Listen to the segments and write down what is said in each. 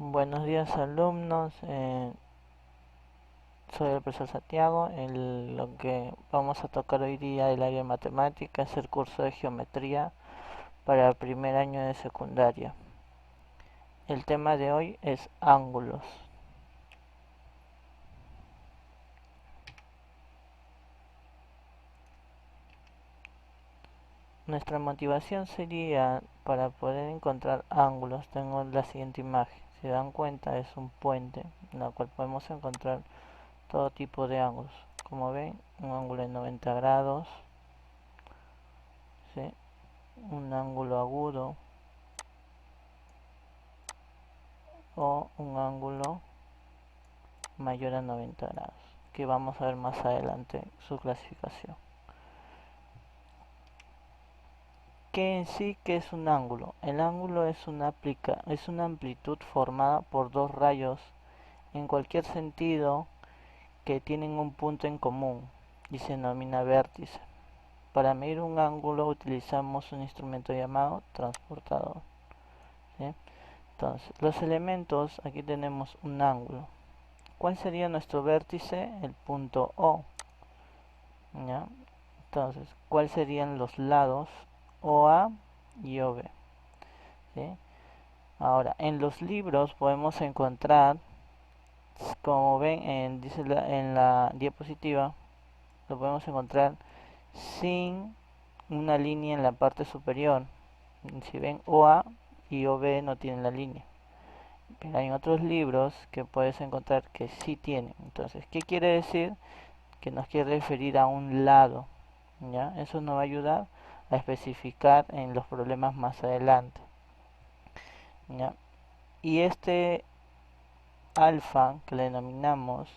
Buenos días alumnos, soy el profesor Santiago. Lo que vamos a tocar hoy día el área de matemática es el curso de geometría para el primer año de secundaria. El tema de hoy es ángulos. Nuestra motivación sería para poder encontrar ángulos. Tengo la siguiente imagen. Si dan cuenta es un puente en el cual podemos encontrar todo tipo de ángulos. Como ven, un ángulo de 90 grados, ¿sí? Un ángulo agudo o un ángulo mayor a 90 grados, que vamos a ver más adelante su clasificación. ¿Qué en sí que es un ángulo? El ángulo es una amplitud formada por dos rayos en cualquier sentido que tienen un punto en común y se denomina vértice. Para medir un ángulo utilizamos un instrumento llamado transportador, ¿sí? Entonces, los elementos, aquí tenemos un ángulo. ¿Cuál sería nuestro vértice? El punto O, ¿ya? Entonces, ¿cuáles serían los lados? OA y OB, ¿sí? Ahora, en los libros podemos encontrar, como ven en la diapositiva, lo podemos encontrar sin una línea en la parte superior. Si ven, OA y OB no tienen la línea. Pero hay otros libros que puedes encontrar que sí tienen. Entonces, ¿qué quiere decir? Que nos quiere referir a un lado, ¿ya? Eso nos va a ayudar a especificar en los problemas más adelante, ¿ya? Y este alfa que le denominamos,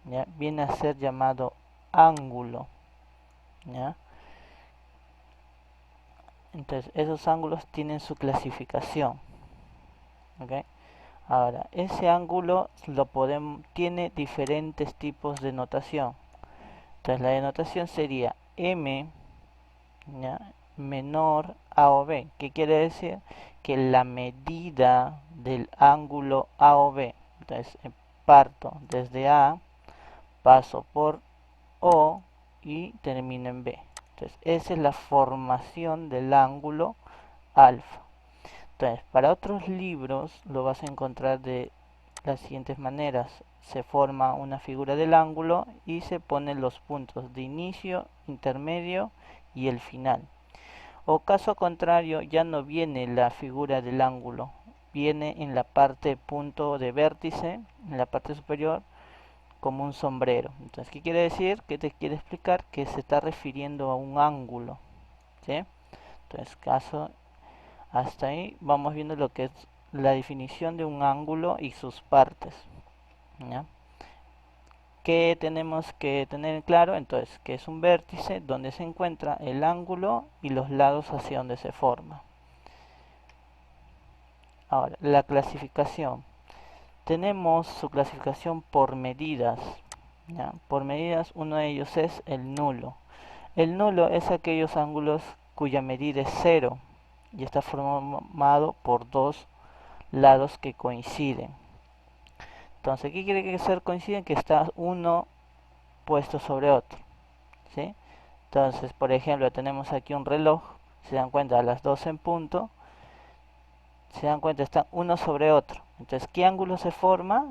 ¿ya?, viene a ser llamado ángulo, ¿ya? Entonces esos ángulos tienen su clasificación, ¿ok? Ahora, ese ángulo tiene diferentes tipos de notación. Entonces la denotación sería m, ¿ya?, menor a o b. ¿Qué quiere decir? Que la medida del ángulo a o b. Entonces parto desde a, paso por o y termino en b. Entonces esa es la formación del ángulo alfa. Entonces, para otros libros lo vas a encontrar de las siguientes maneras. Se forma una figura del ángulo y se ponen los puntos de inicio, intermedio y el final. O caso contrario, ya no viene la figura del ángulo, viene en la parte punto de vértice, en la parte superior, como un sombrero. Entonces, ¿qué quiere decir? ¿Qué te quiere explicar? Que se está refiriendo a un ángulo, ¿sí? Entonces, hasta ahí vamos viendo lo que es la definición de un ángulo y sus partes, ¿ya? ¿Qué tenemos que tener claro? Entonces, que es un vértice donde se encuentra el ángulo y los lados hacia donde se forma. Ahora, la clasificación. Tenemos su clasificación por medidas, ¿ya? Por medidas, uno de ellos es el nulo. El nulo es aquellos ángulos cuya medida es cero y está formado por dos lados que coinciden. Entonces, ¿qué quiere decir coinciden? Que está uno puesto sobre otro, ¿sí? Entonces, por ejemplo, tenemos aquí un reloj, se dan cuenta a las 12 en punto, se dan cuenta están uno sobre otro. Entonces, ¿qué ángulo se forma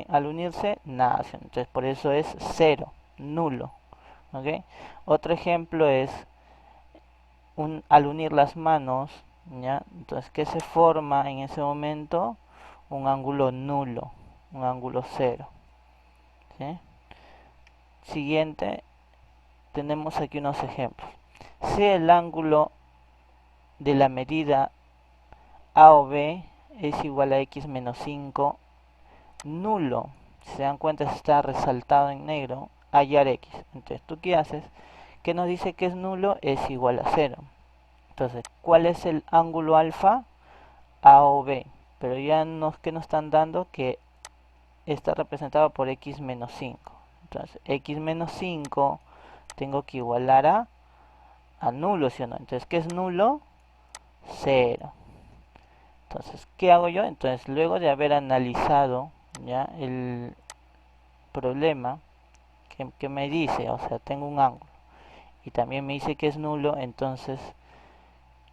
al unirse? Nada. Entonces, por eso es cero, nulo, ¿ok? Otro ejemplo es al unir las manos, ¿ya? Entonces, ¿qué se forma en ese momento? Un ángulo nulo, un ángulo cero, ¿sí? Siguiente, tenemos aquí unos ejemplos. Si el ángulo de la medida a o b es igual a x menos 5, nulo, si se dan cuenta está resaltado en negro, hallar x. Entonces, ¿tú qué haces? ¿Qué nos dice que es nulo? Es igual a 0. Entonces, ¿cuál es el ángulo alfa? A o b. Pero ya que nos están dando que está representado por x menos 5. Entonces, x menos 5 tengo que igualar a nulo, ¿sí o no? Entonces, ¿qué es nulo? 0. Entonces, ¿qué hago yo? Entonces, luego de haber analizado ya el problema que me dice, o sea, tengo un ángulo y también me dice que es nulo, entonces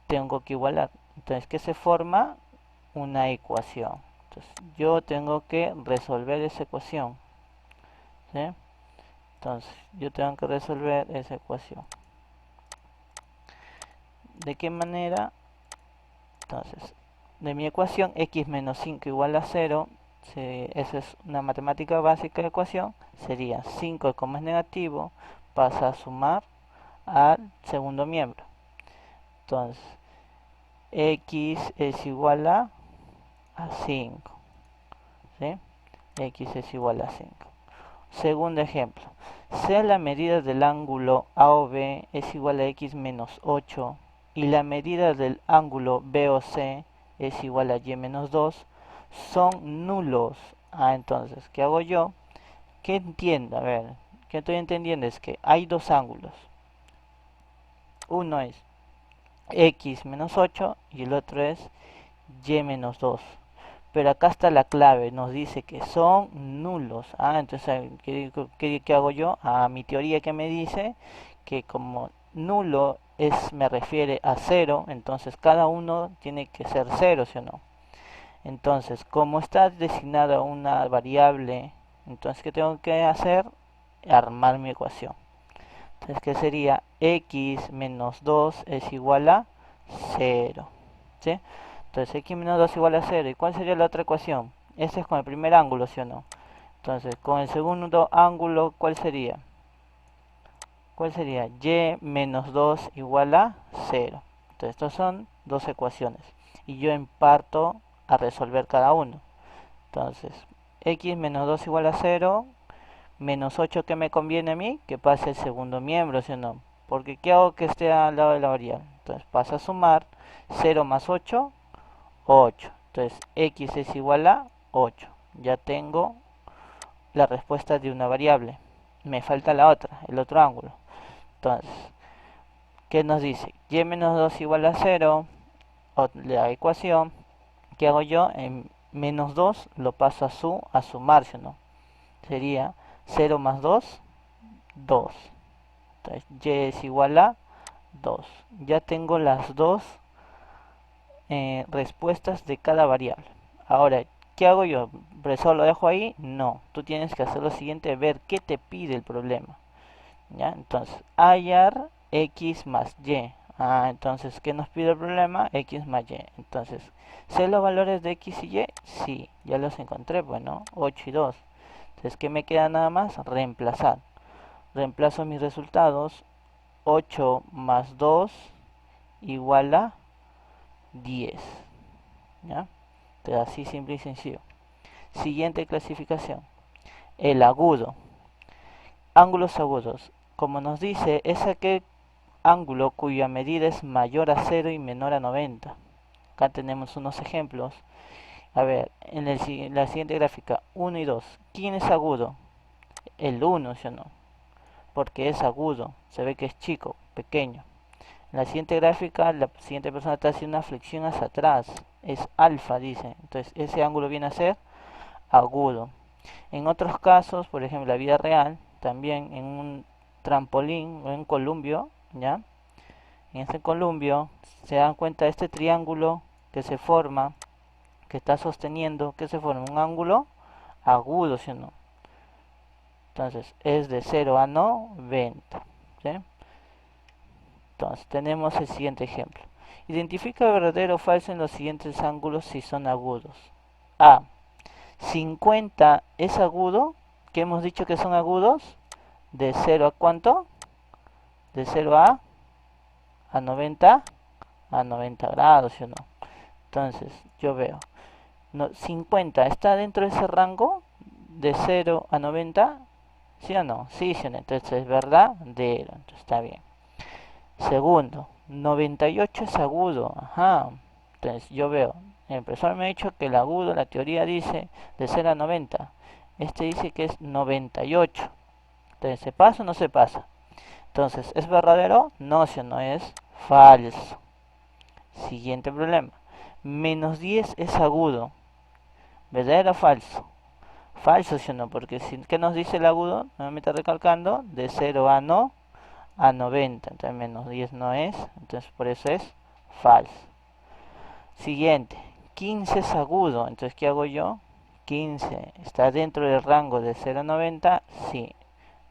tengo que igualar. Entonces, ¿qué se forma? Una ecuación. Entonces, yo tengo que resolver esa ecuación, ¿sí? Entonces, yo tengo que resolver esa ecuación. ¿De qué manera? Entonces, de mi ecuación x menos 5 igual a 0, esa es una matemática básica de ecuación, sería 5 como es negativo, pasa a sumar al segundo miembro. Entonces, x es igual a 5, ¿sí? X es igual a 5. Segundo ejemplo, sea la medida del ángulo AOB es igual a x menos 8 y la medida del ángulo BOC es igual a y menos 2, son nulos. Entonces, ¿qué hago yo? ¿Qué entiendo? A ver, ¿qué estoy entendiendo? Es que hay dos ángulos. Uno es x menos 8 y el otro es y menos 2. Pero acá está la clave, nos dice que son nulos. Entonces, ¿qué hago yo? Mi teoría que me dice que como nulo me refiere a cero, entonces cada uno tiene que ser cero, ¿sí o no? Entonces, como está designada una variable, entonces, ¿qué tengo que hacer? Armar mi ecuación. Entonces, ¿qué sería? X menos 2 es igual a cero, ¿sí? Entonces x menos 2 igual a 0. ¿Y cuál sería la otra ecuación? Esta es con el primer ángulo, ¿sí o no? Entonces, con el segundo ángulo, ¿cuál sería? ¿Cuál sería? Y menos 2 igual a 0. Entonces, estas son dos ecuaciones. Y yo parto a resolver cada uno. Entonces, x menos 2 igual a 0, menos 8 que me conviene a mí, que pase el segundo miembro, ¿sí o no? Porque ¿qué hago que esté al lado de la variable? Entonces, pasa a sumar 0 más 8, 8. Entonces, x es igual a 8. Ya tengo la respuesta de una variable. Me falta la otra, el otro ángulo. Entonces, ¿qué nos dice? Y menos 2 igual a 0, la ecuación. ¿Qué hago yo? En menos 2 lo paso a sumarse, ¿no? Sería 0 más 2, 2. Entonces, y es igual a 2. Ya tengo las dos respuestas de cada variable. Ahora, ¿qué hago yo? ¿Solo lo dejo ahí? No. Tú tienes que hacer lo siguiente, ver qué te pide el problema. ¿Ya? Entonces, hallar x más y. Entonces, ¿qué nos pide el problema? X más y. Entonces, ¿sé los valores de x y y? Sí, ya los encontré, bueno, 8 y 2. Entonces, ¿qué me queda nada más? Reemplazar. Reemplazo mis resultados. 8 más 2 igual a 10. ¿Ya? Entonces, así simple y sencillo. Siguiente clasificación. El agudo. Ángulos agudos. Como nos dice, es aquel ángulo cuya medida es mayor a 0 y menor a 90. Acá tenemos unos ejemplos. A ver, en la siguiente gráfica, 1 y 2. ¿Quién es agudo? El 1, ¿sí o no? Porque es agudo. Se ve que es chico, pequeño. En la siguiente gráfica, la siguiente persona está haciendo una flexión hacia atrás. Es alfa, dice. Entonces, ese ángulo viene a ser agudo. En otros casos, por ejemplo, la vida real, también en un trampolín o en un columpio, ¿ya? En este columpio se dan cuenta de este triángulo que se forma, que está sosteniendo, que se forma un ángulo agudo, ¿sí o no? Entonces es de 0 a 90, ¿sí? Entonces tenemos el siguiente ejemplo. Identifica verdadero o falso en los siguientes ángulos si son agudos. A. 50 es agudo, que hemos dicho que son agudos, de 0 a cuánto? De 0 a 90 a 90 grados, ¿sí o no? Entonces, yo veo, 50 está dentro de ese rango de 0 a 90, ¿sí o no? Sí, sí, entonces es verdadero, entonces está bien. Segundo, 98 es agudo, entonces yo veo, el profesor me ha dicho que el agudo, la teoría dice de 0 a 90, este dice que es 98, entonces ¿se pasa o no se pasa? Entonces, ¿es verdadero? No, si no es falso. Siguiente problema. Menos 10 es agudo. ¿Verdadero o falso? Falso, ¿sí o no? Porque si, ¿qué nos dice el agudo? Nuevamente recalcando, de 0 a no a 90. Entonces menos 10 no es, entonces por eso es falso. Siguiente, 15 es agudo, entonces ¿qué hago yo? 15 está dentro del rango de 0 a 90, sí.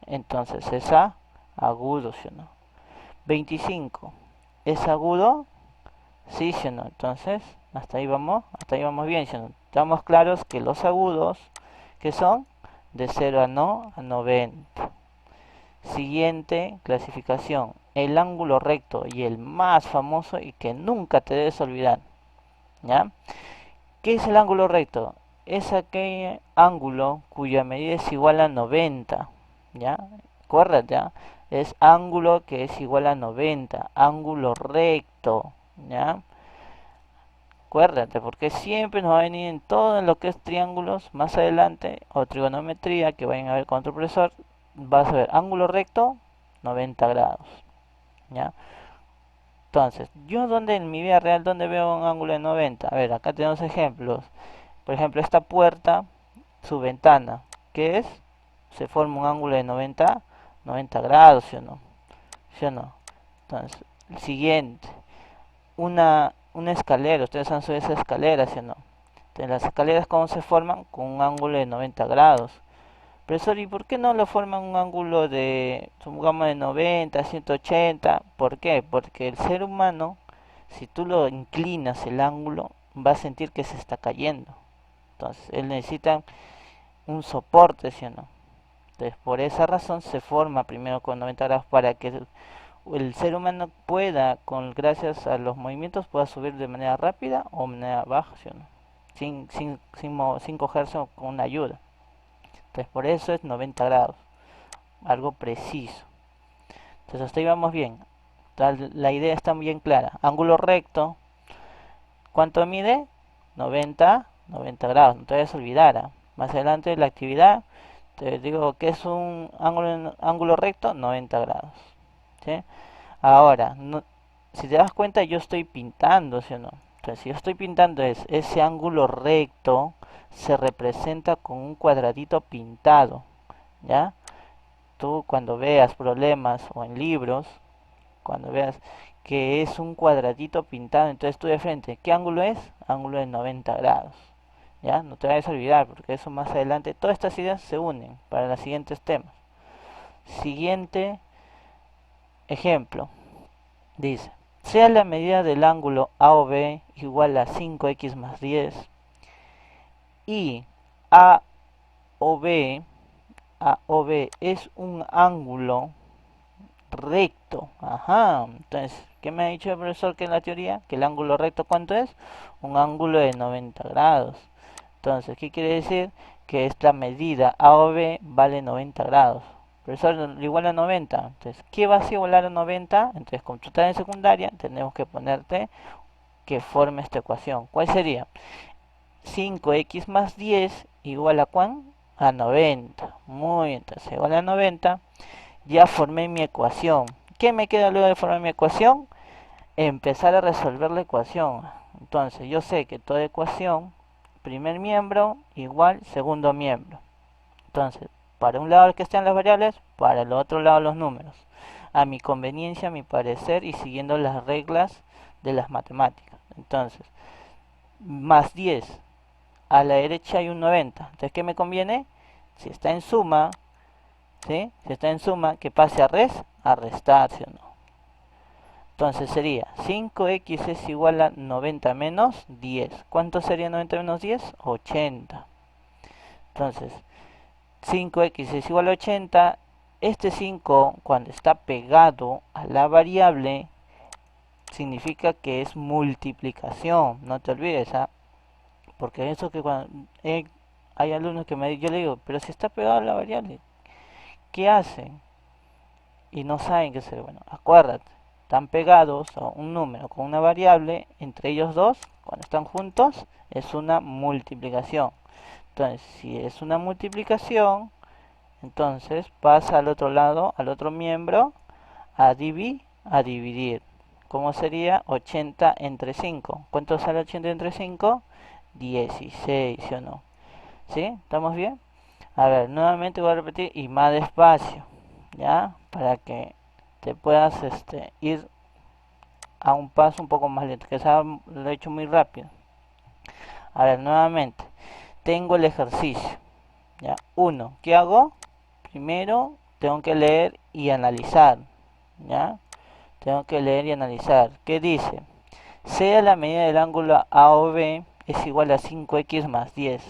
Entonces es agudo, ¿sí o no? 25 es agudo, sí, ¿sí o no? Entonces hasta ahí vamos bien, ¿sí o no? Estamos claros que los agudos, que son de 0 a no a 90. Siguiente clasificación, el ángulo recto y el más famoso y que nunca te debes olvidar, ¿ya? ¿Qué es el ángulo recto? Es aquel ángulo cuya medida es igual a 90, ¿ya? Acuérdate, ¿ya? Es ángulo que es igual a 90, ángulo recto, ¿ya? Acuérdate, porque siempre nos va a venir en todo en lo que es triángulos, más adelante, o trigonometría, que vayan a ver con otro profesor, vas a ver ángulo recto, 90 grados, ¿ya? Entonces, yo donde en mi vida real, donde veo un ángulo de 90, a ver, acá tenemos ejemplos. Por ejemplo, esta puerta, su ventana, ¿qué es? Se forma un ángulo de 90 grados, ¿sí o no? ¿Sí o no? Entonces, el siguiente, una escalera, ustedes han subido esa escalera, ¿sí o no? Entonces, las escaleras, ¿cómo se forman? Con un ángulo de 90 grados. Profesor, ¿y por qué no lo forman un ángulo de, supongamos, de 90, 180? ¿Por qué? Porque el ser humano, si tú lo inclinas el ángulo, va a sentir que se está cayendo. Entonces, él necesita un soporte, ¿sí o no? Entonces, por esa razón se forma primero con 90 grados para que el ser humano pueda, gracias a los movimientos, pueda subir de manera rápida o de manera baja, ¿sí o no? Sin cogerse con una ayuda. Entonces, por eso es 90 grados, algo preciso. Entonces, hasta ahí vamos bien. La idea está bien clara. Ángulo recto, ¿cuánto mide? 90 grados, no te vayas a olvidar. ¿Eh? Más adelante la actividad, te digo que es un ángulo recto, 90 grados. ¿Sí? Ahora, si te das cuenta, yo estoy pintando, ¿sí o no? Entonces, si yo estoy pintando ese ángulo recto, se representa con un cuadradito pintado, ¿ya? Tú cuando veas problemas o en libros, cuando veas que es un cuadradito pintado, entonces tú de frente, ¿qué ángulo es? Ángulo de 90 grados. ¿Ya? No te vayas a olvidar, porque eso más adelante, todas estas ideas se unen para los siguientes temas. Siguiente ejemplo. Dice, sea la medida del ángulo AOB igual a 5x más 10 y AOB, AOB es un ángulo recto. Ajá. Entonces, ¿qué me ha dicho el profesor que en la teoría? Que el ángulo recto, ¿cuánto es? Un ángulo de 90 grados. Entonces, ¿qué quiere decir? Que esta medida A o B vale 90 grados. Profesor, igual a 90. Entonces, ¿qué vas a igualar a 90? Entonces, como tú estás en secundaria, tenemos que ponerte que forme esta ecuación. ¿Cuál sería? 5x más 10 igual a ¿cuán? A 90. Muy bien, entonces igual a 90. Ya formé mi ecuación. ¿Qué me queda luego de formar mi ecuación? Empezar a resolver la ecuación. Entonces, yo sé que toda ecuación, primer miembro igual segundo miembro. Entonces, para un lado que estén las variables, para el otro lado los números. A mi conveniencia, a mi parecer y siguiendo las reglas de las matemáticas. Entonces, más 10. A la derecha hay un 90. Entonces, ¿qué me conviene? Si está en suma, ¿sí? Si está en suma, que pase a restar, ¿sí o no? Entonces sería 5x es igual a 90 menos 10. ¿Cuánto sería 90 menos 10? 80. Entonces, 5x es igual a 80. Este 5, cuando está pegado a la variable, significa que es multiplicación. No te olvides, ¿ah? Porque eso que cuando hay alumnos que yo le digo, pero si está pegado a la variable, ¿qué hacen? Y no saben qué hacer. Bueno, acuérdate, están pegados a un número con una variable, entre ellos dos, cuando están juntos, es una multiplicación. Entonces, si es una multiplicación, entonces pasa al otro lado, al otro miembro, a dividir. ¿Cómo sería? 80 entre 5. ¿Cuánto sale 80 entre 5? 16, ¿sí o no? ¿Sí? ¿Estamos bien? A ver, nuevamente voy a repetir y más despacio, ¿ya? Para que te puedas ir a un paso un poco más lento, que lo he hecho muy rápido. A ver, nuevamente, tengo el ejercicio, ¿ya? Uno, ¿qué hago? Primero, tengo que leer y analizar, ¿ya? Tengo que leer y analizar. ¿Qué dice? Sea la medida del ángulo AOB es igual a 5x más 10,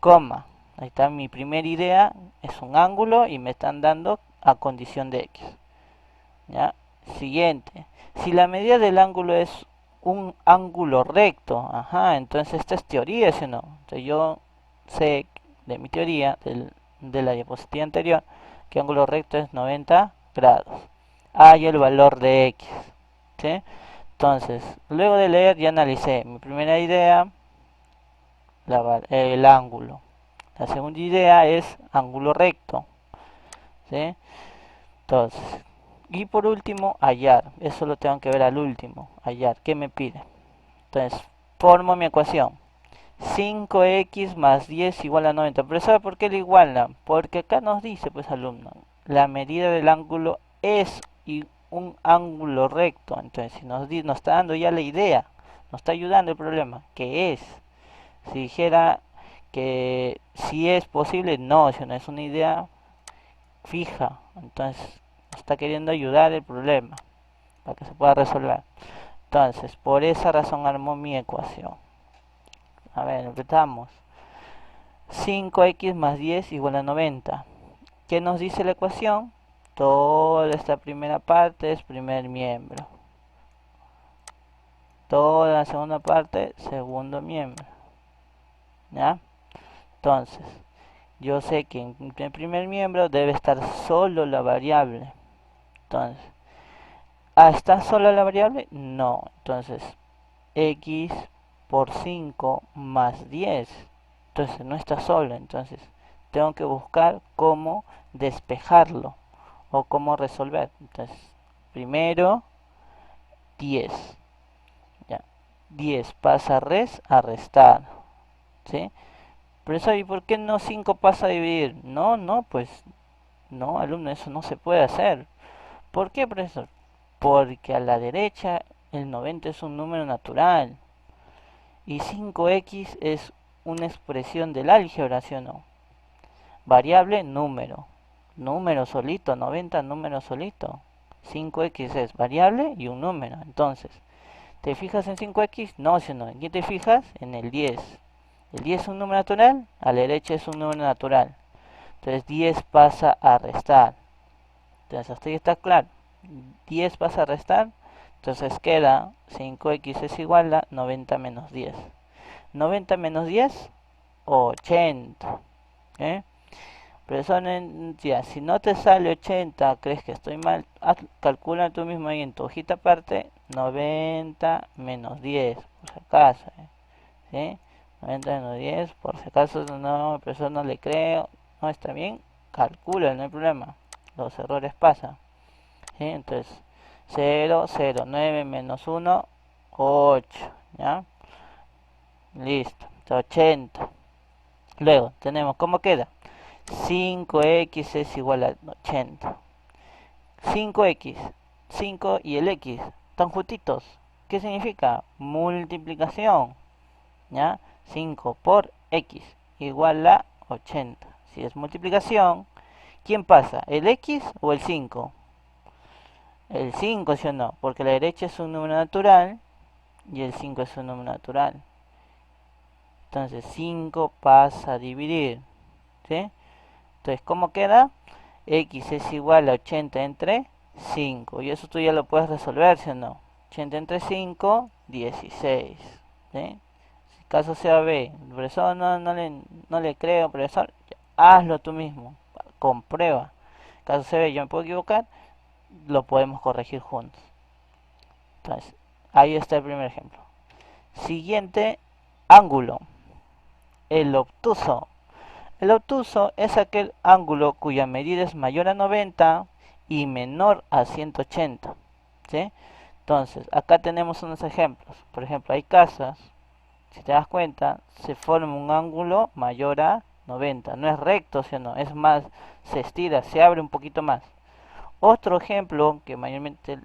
coma. Ahí está mi primera idea, es un ángulo y me están dando a condición de x. ¿Ya? Siguiente, si la medida del ángulo es un ángulo recto, ajá, entonces esta es teoría, ¿sí o no? Entonces yo sé de mi teoría, de la diapositiva anterior, que ángulo recto es 90 grados. Hay el valor de x, ¿sí? Entonces, luego de leer ya analicé mi primera idea, el ángulo. La segunda idea es ángulo recto, ¿sí? Entonces, y por último, hallar. Eso lo tengo que ver al último. Hallar. ¿Qué me pide? Entonces, formo mi ecuación. 5x más 10 igual a 90. Pero ¿sabe por qué le iguala? Porque acá nos dice, pues alumno, la medida del ángulo es un ángulo recto. Entonces, si nos está dando ya la idea, nos está ayudando el problema, que es. Si dijera que si es posible, no, si no es una idea fija, entonces está queriendo ayudar el problema para que se pueda resolver. Entonces, por esa razón armó mi ecuación. A ver, empezamos. 5x más 10 igual a 90. ¿Qué nos dice la ecuación? Toda esta primera parte es primer miembro. Toda la segunda parte, segundo miembro. ¿Ya? Entonces, yo sé que en el primer miembro debe estar solo la variable. Entonces, ¿está sola la variable? No. Entonces, x por 5 más 10. Entonces, no está solo. Entonces, tengo que buscar cómo despejarlo o cómo resolver. Entonces, primero 10. Ya. 10 pasa a restar. ¿Sí? Profesor, ¿y por qué no 5 pasa a dividir? No, no, pues no, alumno, eso no se puede hacer. ¿Por qué, profesor? Porque a la derecha el 90 es un número natural y 5x es una expresión del álgebra, ¿sí o no? Variable, número. Número solito, 90 número solito. 5x es variable y un número. Entonces, ¿te fijas en 5x? No, ¿sí o no? ¿En qué te fijas? En el 10. ¿El 10 es un número natural? A la derecha es un número natural. Entonces 10 pasa a restar. Entonces hasta ahí está claro. 10 pasa a restar. Entonces queda 5x es igual a 90 menos 10. 90 menos 10, 80. ¿Eh? Pero eso ya, si no te sale 80, crees que estoy mal, calcula tú mismo ahí en tu hojita aparte 90 menos 10, por si acaso. ¿Sí? 90 menos 10, por si acaso no, pero eso no le creo. No está bien, calcula, no hay problema. Los errores pasan. ¿Sí? Entonces, 0, 0, 9 menos 1, 8. ¿Ya? Listo, 80. Luego, tenemos, ¿cómo queda? 5x es igual a 80. 5x, 5 y el x están juntitos. ¿Qué significa? Multiplicación. ¿Ya? 5 por x igual a 80. Si es multiplicación, ¿quién pasa? ¿El x o el 5? El 5, ¿sí o no? Porque la derecha es un número natural y el 5 es un número natural. Entonces 5 pasa a dividir. ¿Sí? Entonces, ¿cómo queda? X es igual a 80 entre 5. Y eso tú ya lo puedes resolver, ¿sí o no? 80 entre 5, 16. ¿Sí? Si caso sea B, profesor, no le creo, profesor, hazlo tú mismo. Comprueba. Caso sea B, yo me puedo equivocar, lo podemos corregir juntos. Entonces, ahí está el primer ejemplo. Siguiente, ángulo. El obtuso. El obtuso es aquel ángulo cuya medida es mayor a 90 y menor a 180. ¿Sí? Entonces, acá tenemos unos ejemplos. Por ejemplo, hay casas, si te das cuenta, se forma un ángulo mayor a 90. No es recto, sino es más, se estira, se abre un poquito más. Otro ejemplo que mayormente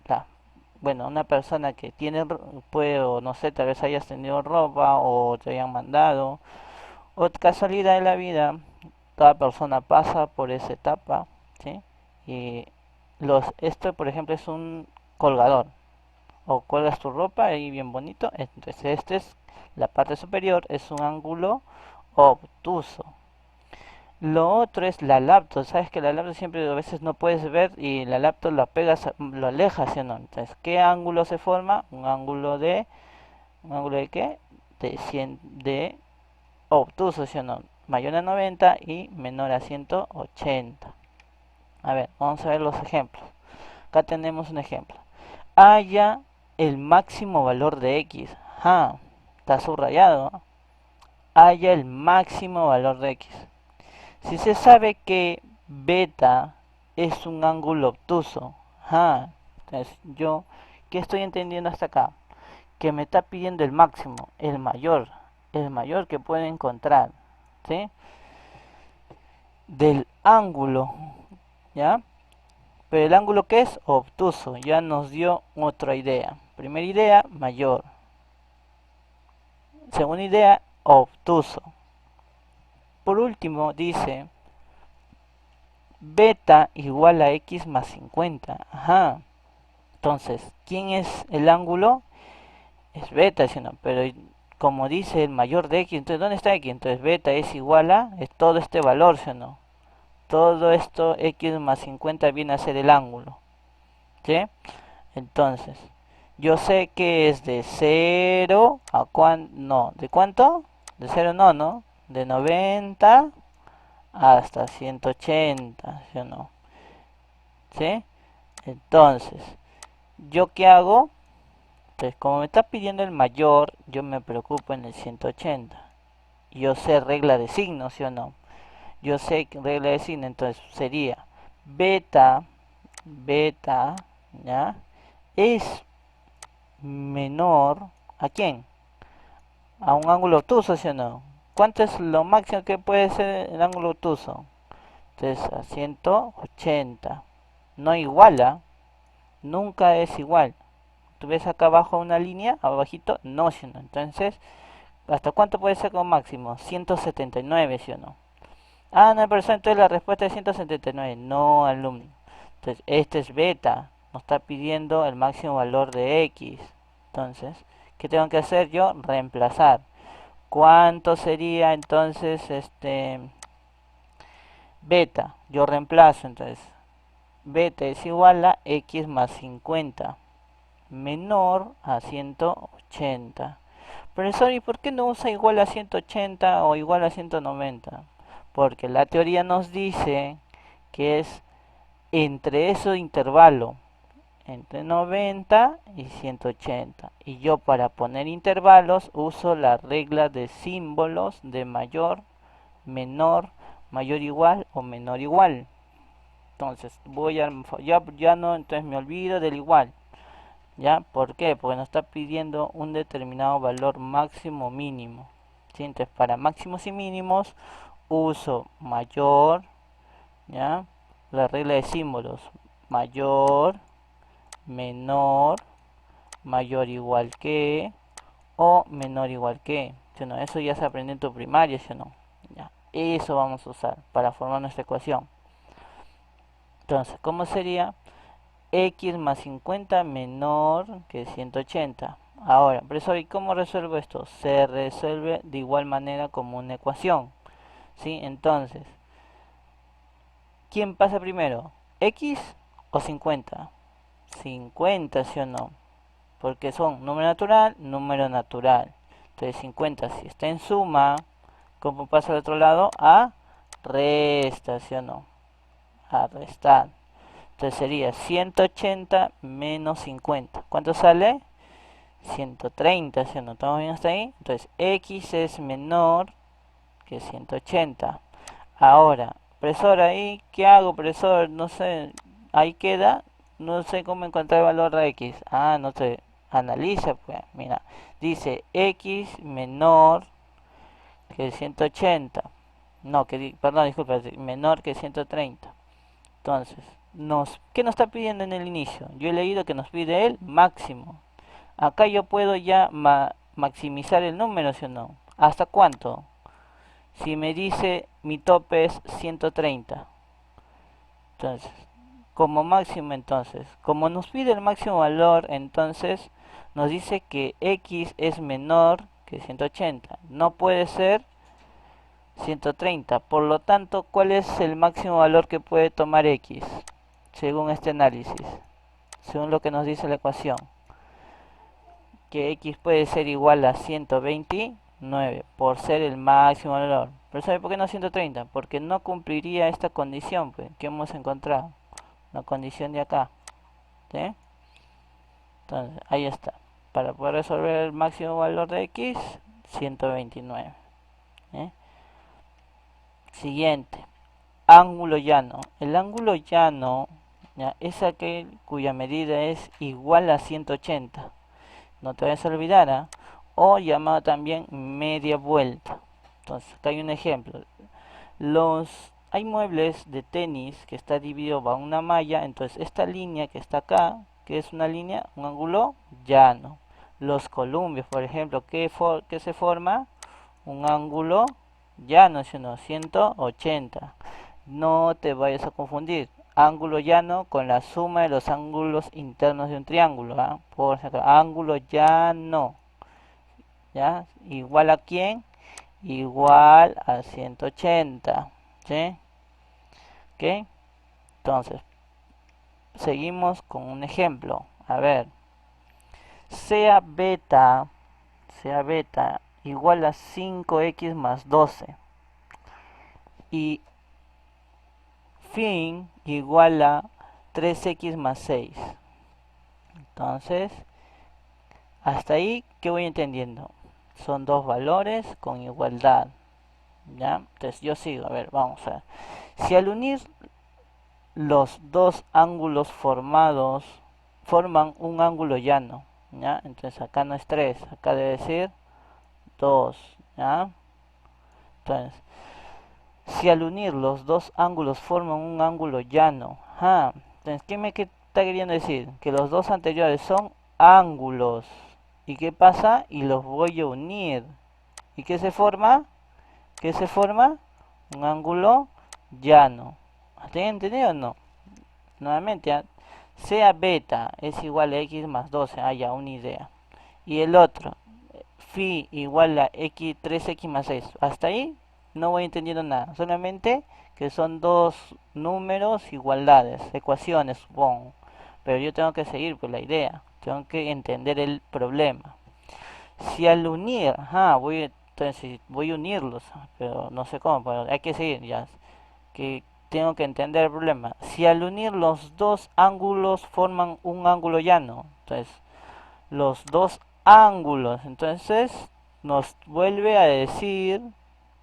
bueno, una persona que tiene, puede, o no sé, tal vez hayas tenido ropa o te hayan mandado, o casualidad de la vida, cada persona pasa por esa etapa, ¿sí? Y esto, por ejemplo, es un colgador, o cuelgas tu ropa ahí bien bonito, entonces este es la parte superior, es un ángulo obtuso. Lo otro es la laptop, sabes que la laptop siempre a veces no puedes ver y la laptop la pegas, lo alejas, ¿sí o no? Entonces, ¿qué ángulo se forma? ¿Un ángulo de qué? De 100, de obtuso, ¿sí o no? Mayor a 90 y menor a 180. A ver, vamos a ver los ejemplos. Acá tenemos un ejemplo. Haya el máximo valor de x. Ah, está subrayado, ¿no? Haya el máximo valor de x. Si se sabe que beta es un ángulo obtuso, entonces yo, ¿qué estoy entendiendo hasta acá? Que me está pidiendo el mayor que puede encontrar, ¿sí? Del ángulo, ¿ya? Pero el ángulo que es obtuso, ya nos dio otra idea. Primera idea, mayor. Segunda idea, obtuso. Por último, dice beta igual a x más 50. Entonces, ¿quién es el ángulo? Es beta, ¿sí o no? Pero como dice el mayor de x, entonces ¿dónde está x? Entonces beta es igual a es todo este valor, ¿sí o no? Todo esto x más 50 viene a ser el ángulo, ¿sí? Entonces, yo sé que es de 0 a no, ¿de cuánto? De 0 no, ¿no? De 90 hasta 180, ¿sí o no? ¿Sí? Entonces, ¿yo qué hago? Entonces, como me está pidiendo el mayor, yo me preocupo en el 180. Yo sé regla de signo, ¿sí o no? Yo sé que regla de signo, entonces sería beta, beta, ¿ya? Es menor, ¿a quién? A un ángulo obtuso, ¿sí o no? ¿Cuánto es lo máximo que puede ser el ángulo obtuso? Entonces, a 180. No iguala, nunca es igual. Tú ves acá abajo una línea, abajito, no, ¿sí o no? Entonces, ¿hasta cuánto puede ser como máximo? 179, ¿sí o no? No, pero entonces la respuesta es 179. No, alumno. Entonces, este es beta. Nos está pidiendo el máximo valor de x. Entonces, ¿qué tengo que hacer yo? Reemplazar. ¿Cuánto sería entonces beta? Yo reemplazo entonces. Beta es igual a x más 50 menor a 180. Profesor, ¿y por qué no usa igual a 180 o igual a 190? Porque la teoría nos dice que es entre ese intervalo, entre 90 y 180. Y yo para poner intervalos uso la regla de símbolos de mayor, menor, mayor igual o menor igual. Entonces ya no, entonces me olvido del igual. ¿Ya? ¿Por qué? Porque nos está pidiendo un determinado valor máximo mínimo. ¿Sí? Entonces para máximos y mínimos uso mayor, ¿ya? La regla de símbolos. Mayor, menor, mayor igual que o menor igual que. ¿Sí no? Eso ya se aprendió en tu primaria, ¿sí no? Ya. Eso vamos a usar para formar nuestra ecuación. Entonces, ¿cómo sería? X más 50 menor que 180. Ahora, profesor, ¿y cómo resuelvo esto? Se resuelve de igual manera como una ecuación. ¿Sí? Entonces, ¿quién pasa primero? ¿X o 50? 50, ¿sí o no? Porque son número natural, número natural. Entonces 50 si está en suma, ¿cómo pasa al otro lado? A resta, ¿sí o no? A restar. Entonces sería 180 menos 50. ¿Cuánto sale? 130, ¿sí o no? ¿Estamos bien hasta ahí? Entonces x es menor que 180. Ahora, profesor, ahí, ¿qué hago, profesor? No sé, ahí queda. no sé cómo encontrar el valor de x. Ah, no sé. Analiza, pues. Mira, dice x menor que 180. No, perdón, disculpa, menor que 130. Entonces, ¿qué nos está pidiendo en el inicio? Yo he leído que nos pide el máximo. Acá yo puedo ya maximizar el número, ¿sí o no? ¿Hasta cuánto? Si me dice mi tope es 130. Entonces, como máximo entonces, como nos pide el máximo valor, entonces nos dice que x es menor que 180. No puede ser 130. Por lo tanto, ¿cuál es el máximo valor que puede tomar x? Según este análisis, según lo que nos dice la ecuación, que x puede ser igual a 129 por ser el máximo valor. Pero ¿sabe por qué no 130? Porque no cumpliría esta condición, pues, que hemos encontrado, la condición de acá, ¿sí? Entonces, ahí está. Para poder resolver el máximo valor de x, 129. ¿eh? Siguiente, ángulo llano. El ángulo llano, ¿ya?, es aquel cuya medida es igual a 180. No te vayas a olvidar, ¿eh? O llamado también media vuelta. Entonces, acá hay un ejemplo. Hay muebles de tenis que está dividido bajo una malla. Entonces, esta línea que está acá, que es una línea, un ángulo llano. Los columpios, por ejemplo, que se forma un ángulo llano, sino 180. No te vayas a confundir ángulo llano con la suma de los ángulos internos de un triángulo. ¿Ah? Por ejemplo, ángulo llano, ¿ya? ¿Igual a quién? Igual a 180. ¿Sí? ¿Ok? Entonces, seguimos con un ejemplo. A ver, sea beta, sea beta igual a 5x más 12 y fin igual a 3x más 6. Entonces, hasta ahí, ¿qué voy entendiendo? Son dos valores con igualdad. ¿Ya? Entonces yo sigo, a ver, vamos a ver. Si al unir los dos ángulos formados forman un ángulo llano, ¿ya? Entonces acá no es 3, acá debe decir 2, ¿ya? Entonces, si al unir los dos ángulos forman un ángulo llano, entonces, ¿qué está queriendo decir? Que los dos anteriores son ángulos. ¿Y qué pasa? Y los voy a unir. ¿Y qué se forma? ¿Qué se forma? Un ángulo llano. ¿Tienen entendido o no? Nuevamente, sea beta es igual a x más 12. Ya, una idea. Y el otro, phi igual a x, 3x más 6. Hasta ahí no voy entendiendo nada. Solamente que son dos números, igualdades, ecuaciones, supongo. Pero yo tengo que seguir por la idea. Tengo que entender el problema. Si al unir, entonces voy a unirlos, pero no sé cómo, pero hay que seguir ya. Que tengo que entender el problema. Si al unir los dos ángulos forman un ángulo llano, entonces los dos ángulos, entonces nos vuelve a decir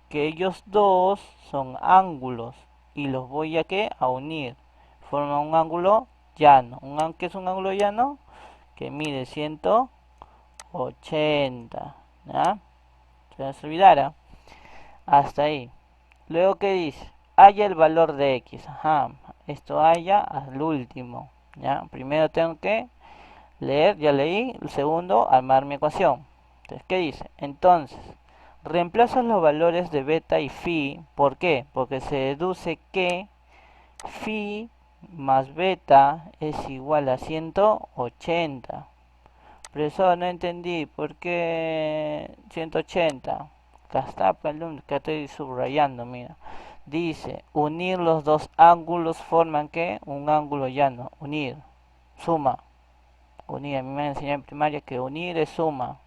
que ellos dos son ángulos y los voy a unir. Forman un ángulo llano. ¿Qué es un ángulo llano? Que mide 180. ¿Ya? Se se olvidara. Hasta ahí. Luego, ¿qué dice? Haya el valor de x. Esto haya al último. ¿Ya? Primero tengo que leer, ya leí. El segundo, armar mi ecuación. Entonces, ¿qué dice? Entonces, reemplazas los valores de beta y phi. ¿Por qué? Porque se deduce que phi más beta es igual a 180. Profesor, no entendí. ¿Por qué 180? Acá está, que estoy subrayando, mira. Dice, unir los dos ángulos forman ¿qué? Un ángulo llano. Unir. Suma. Unir. A mí me enseñado en primaria que unir es suma.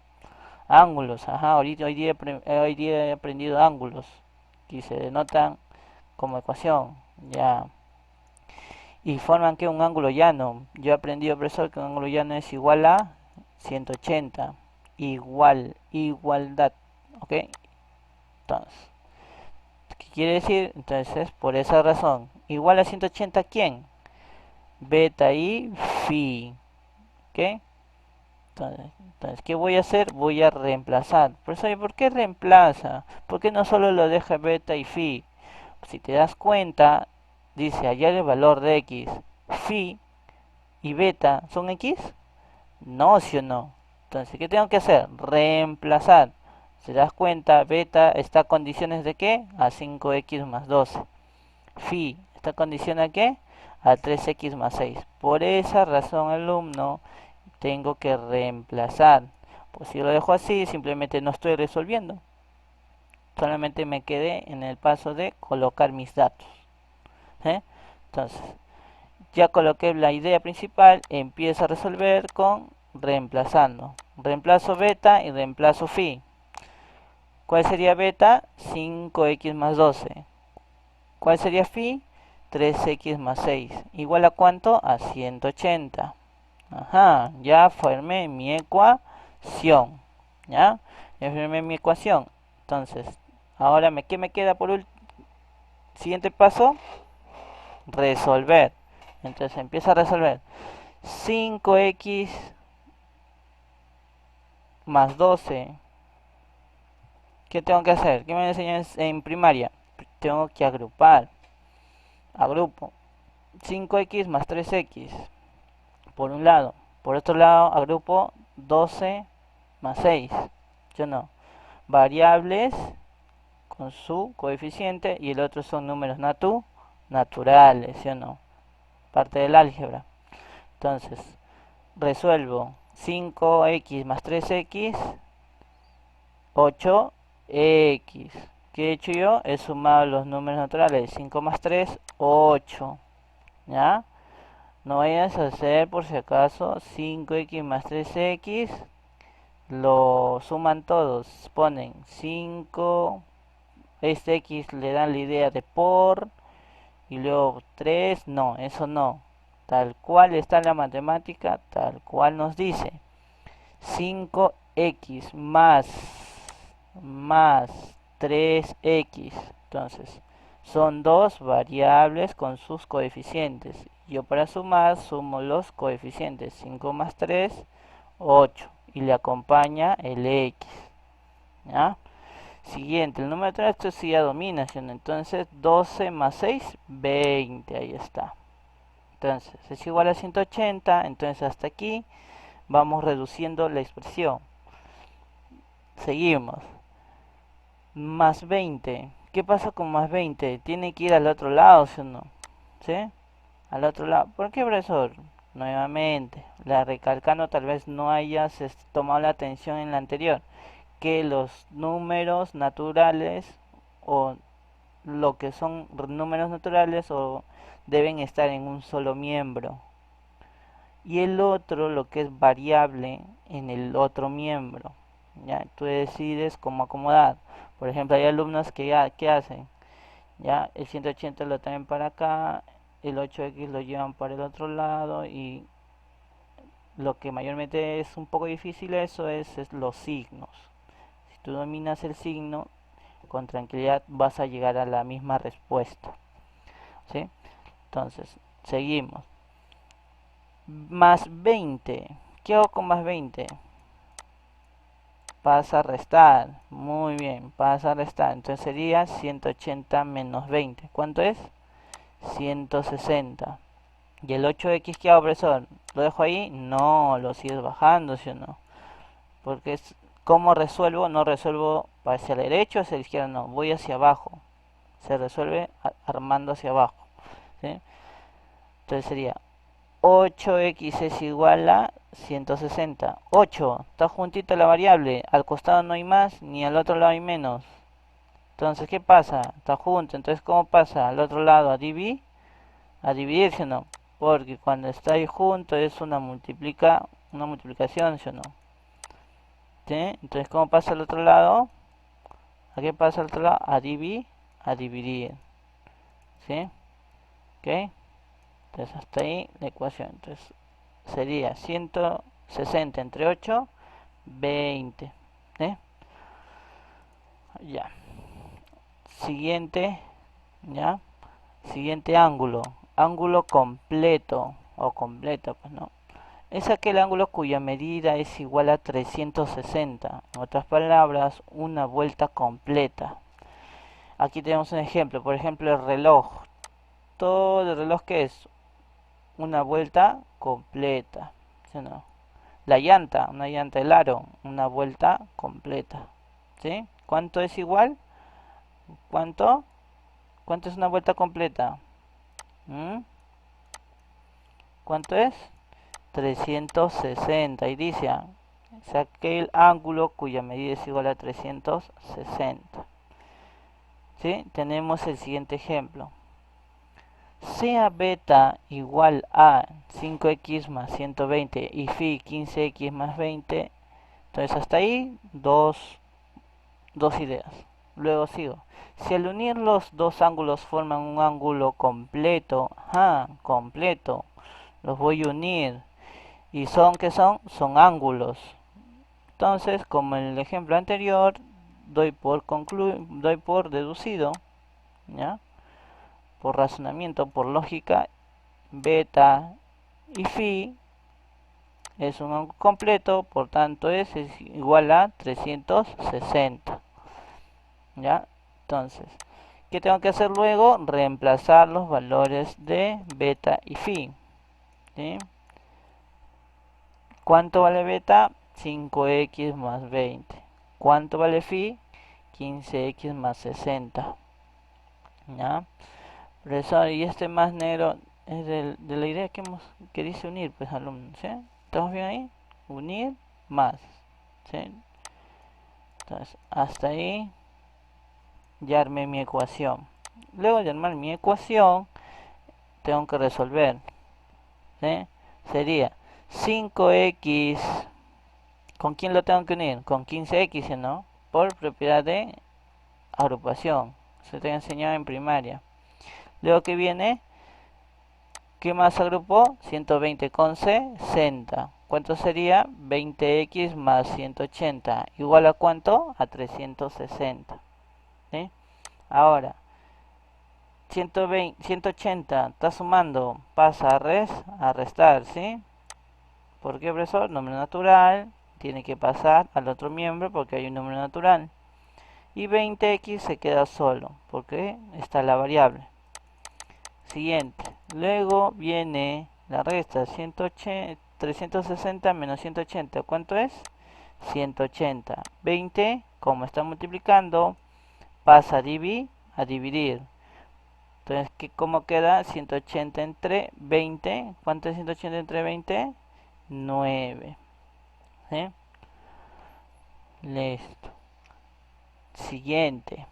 Ángulos. Hoy día he aprendido ángulos. Y se denotan como ecuación. Ya. Y forman que un ángulo llano. Yo he aprendido, profesor, que un ángulo llano es igual a 180. Igualdad. ¿Ok? Entonces, ¿qué quiere decir? Entonces, por esa razón. Igual a 180, ¿quién? beta y phi. ¿Ok? Entonces, ¿qué voy a hacer? Voy a reemplazar. ¿Por qué reemplaza? ¿Por qué no solo lo deja beta y phi? Si te das cuenta, dice hallar el valor de x. Phi y beta son x. No, sí o no. Entonces, ¿qué tengo que hacer? Reemplazar. ¿Se das cuenta? Beta está a condiciones de qué? A 5x más 12. Phi está condiciona a qué? A 3x más 6. Por esa razón, alumno, tengo que reemplazar. Pues si lo dejo así, simplemente no estoy resolviendo. Solamente me quedé en el paso de colocar mis datos. ¿Eh? Entonces, ya coloqué la idea principal, empiezo a resolver con reemplazando. Reemplazo beta y reemplazo phi. ¿Cuál sería beta? 5x más 12. ¿Cuál sería phi? 3x más 6. ¿Igual a cuánto? A 180. Ajá, ya formé mi ecuación. ¿Ya? Ya formé mi ecuación. Entonces, ahora ¿qué me queda por último? Siguiente paso, resolver. Entonces empieza a resolver. 5x más 12. ¿Qué tengo que hacer? ¿Qué me enseñan en primaria? Tengo que agrupar. Agrupo. 5x más 3x. Por un lado. Por otro lado, agrupo 12 más 6. Yo no. Variables con su coeficiente y el otro son números naturales, ¿sí o no? Parte del álgebra. Entonces, resuelvo 5x más 3x, 8x. ¿Qué he hecho yo? He sumado los números naturales. 5 más 3, 8. ¿Ya? No vayas a hacer por si acaso 5x más 3x. Lo suman todos. Ponen 5. Este x le dan la idea de por. Y luego 3. No, eso no. Tal cual está en la matemática, tal cual nos dice. 5x más 3x. Entonces, son dos variables con sus coeficientes. Yo para sumar sumo los coeficientes. 5 más 3, 8. Y le acompaña el x. ¿Ya? Siguiente, el número 3, esto sí ya domina. Entonces, 12 más 6, 20. Ahí está. Entonces, es igual a 180. Entonces, hasta aquí vamos reduciendo la expresión. Seguimos. Más 20. ¿Qué pasa con más 20? Tiene que ir al otro lado, ¿sí o no? ¿Sí? Al otro lado. ¿Por qué, profesor? Nuevamente, la recalcando tal vez no hayas tomado la atención en la anterior. Que los números naturales o lo que son números naturales o deben estar en un solo miembro. Y el otro, lo que es variable, en el otro miembro. Ya, tú decides cómo acomodar. Por ejemplo, hay alumnos que ya, ¿qué hacen? Ya, el 180 lo traen para acá, el 8x lo llevan para el otro lado y lo que mayormente es un poco difícil eso es los signos. Si tú dominas el signo, con tranquilidad vas a llegar a la misma respuesta. ¿Sí? Entonces, seguimos. Más 20. ¿Qué hago con más 20? Pasa a restar. Muy bien, pasa a restar. Entonces sería 180 menos 20. ¿Cuánto es? 160. ¿Y el 8x qué hago, profesor? ¿Lo dejo ahí? No, lo sigues bajando, ¿sí o no? Porque es ¿cómo resuelvo? No resuelvo hacia la derecha o hacia la izquierda, no, voy hacia abajo. Se resuelve armando hacia abajo. ¿Sí? Entonces sería 8x es igual a 160. 8, está juntito la variable. Al costado no hay más, ni al otro lado hay menos. Entonces, ¿qué pasa? Está junto. Entonces, ¿cómo pasa? Al otro lado a dividirse o no. Porque cuando está ahí junto es una multiplicación, ¿sí o no? ¿Sí? Entonces, ¿cómo pasa al otro lado? ¿A qué pasa al otro lado? A dividir. ¿Sí? ¿Ok? Entonces, hasta ahí la ecuación. Entonces, sería 160 entre 8, 20. ¿Eh? Ya. Siguiente, ¿ya? Siguiente ángulo. Ángulo completo. o completa, pues no. Es aquel ángulo cuya medida es igual a 360. En otras palabras, una vuelta completa. Aquí tenemos un ejemplo, por ejemplo el reloj. Todo el reloj, ¿qué es? Una vuelta completa, ¿sí o no? La llanta, una llanta del aro, una vuelta completa, ¿sí? ¿Cuánto es igual? ¿Cuánto? ¿Cuánto es una vuelta completa? ¿Mm? ¿Cuánto es? 360. Y dice, es aquel ángulo cuya medida es igual a 360. ¿Sí? Tenemos el siguiente ejemplo. Sea beta igual a 5x más 120 y phi 15x más 20. Entonces hasta ahí dos ideas. Luego sigo. Si al unir los dos ángulos forman un ángulo completo, completo, los voy a unir. ¿Y son qué son? Son ángulos. Entonces, como en el ejemplo anterior, doy por deducido, ¿ya? Por razonamiento, por lógica, beta y phi es un ángulo completo, por tanto es igual a 360. ¿Ya? Entonces, ¿qué tengo que hacer luego? Reemplazar los valores de beta y phi. ¿Sí? ¿Cuánto vale beta? 5x más 20. ¿Cuánto vale phi? 15x más 60. ¿Ya? Profesor, y este más negro es de la idea que dice unir, pues alumnos, ¿sí? ¿Estamos bien ahí? Unir más, ¿sí? Entonces, hasta ahí ya armé mi ecuación. Luego de armar mi ecuación, tengo que resolver, ¿sí? Sería 5x, ¿con quién lo tengo que unir? Con 15x, ¿no? Por propiedad de agrupación. Se te ha enseñado en primaria. Luego que viene, ¿qué más agrupó? 120 con 60. ¿Cuánto sería? 20x más 180. ¿Igual a cuánto? A 360. ¿Sí? Ahora, 120, 180 está sumando, pasa a restar, ¿sí? ¿Por qué, profesor? Número natural, tiene que pasar al otro miembro porque hay un número natural. Y 20x se queda solo, porque está la variable. Siguiente. Luego viene la resta, 180, 360 menos 180. ¿Cuánto es? 180. 20, como está multiplicando, pasa a dividir. Entonces, ¿cómo queda? 180 entre 20. ¿Cuánto es 180 entre 20? 9. ¿Sí? Listo. Siguiente.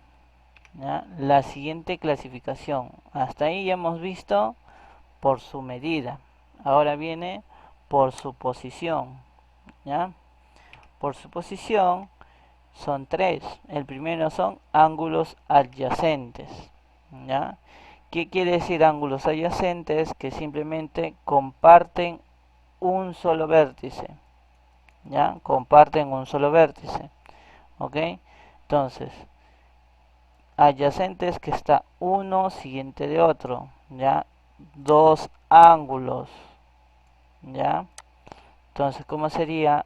¿Ya? La siguiente clasificación. Hasta ahí ya hemos visto por su medida. Ahora viene por su posición. ¿Ya? Por su posición son tres. El primero son ángulos adyacentes. ¿Ya? ¿Qué quiere decir ángulos adyacentes? Que simplemente comparten un solo vértice. ¿Ya? Comparten un solo vértice. ¿Ok? Entonces, adyacentes que está uno siguiente de otro. ¿Ya? Dos ángulos. ¿Ya? Entonces, ¿cómo sería?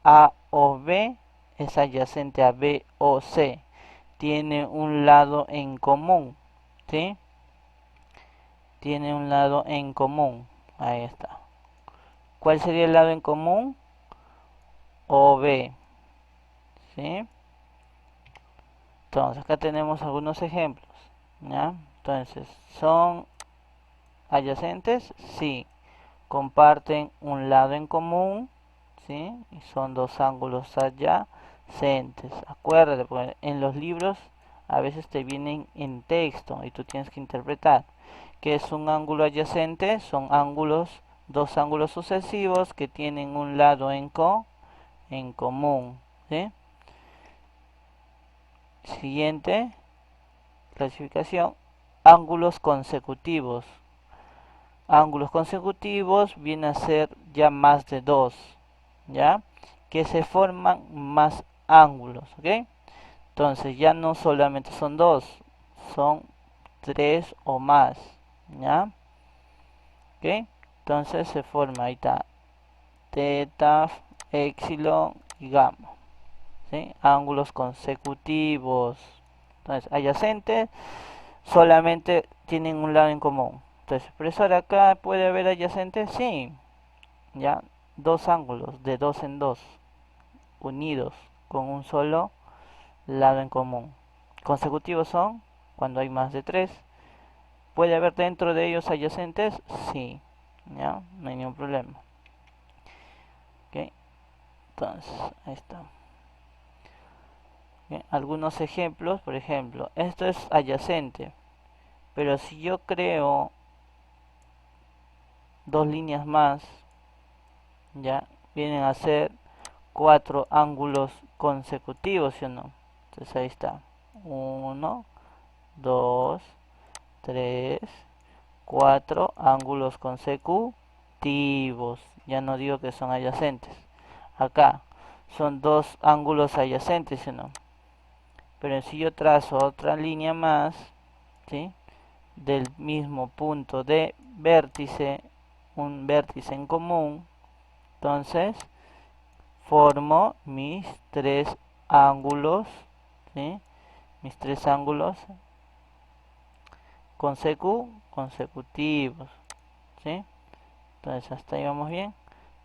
A o B es adyacente a B o C. Tiene un lado en común. ¿Sí? Tiene un lado en común. Ahí está. ¿Cuál sería el lado en común? OB. ¿Sí? Entonces, acá tenemos algunos ejemplos. ¿Ya? Entonces, ¿son adyacentes? Sí. Comparten un lado en común. ¿Sí? Y son dos ángulos adyacentes. Acuérdate, porque en los libros a veces te vienen en texto y tú tienes que interpretar. ¿Qué es un ángulo adyacente? Son dos ángulos sucesivos que tienen un lado en común. ¿Sí? Siguiente clasificación, ángulos consecutivos. Ángulos consecutivos viene a ser ya más de dos, ¿ya? Que se forman más ángulos, ¿ok? Entonces ya no solamente son dos, son tres o más, ¿ya? ¿Ok? Entonces se forma, ahí está, teta, epsilon y gamma. ¿Sí? Ángulos consecutivos. Entonces, adyacentes solamente tienen un lado en común. Entonces, profesor, acá puede haber adyacentes, sí, ya, dos ángulos de dos en dos, unidos con un solo lado en común. Consecutivos son cuando hay más de tres. ¿Puede haber dentro de ellos adyacentes? Sí, ya, no hay ningún problema. Ok, entonces, ahí está. Ok, algunos ejemplos, por ejemplo, esto es adyacente, pero si yo creo dos líneas más, ya vienen a ser cuatro ángulos consecutivos, ¿sí o no? Entonces ahí está. Uno, 2, 3, 4 ángulos consecutivos. Ya no digo que son adyacentes. Acá son dos ángulos adyacentes, ¿sí o no? Pero si yo trazo otra línea más, ¿sí? Del mismo punto de vértice, un vértice en común, entonces formo mis tres ángulos, ¿sí? Mis tres ángulos consecutivos, ¿sí? Entonces hasta ahí vamos bien.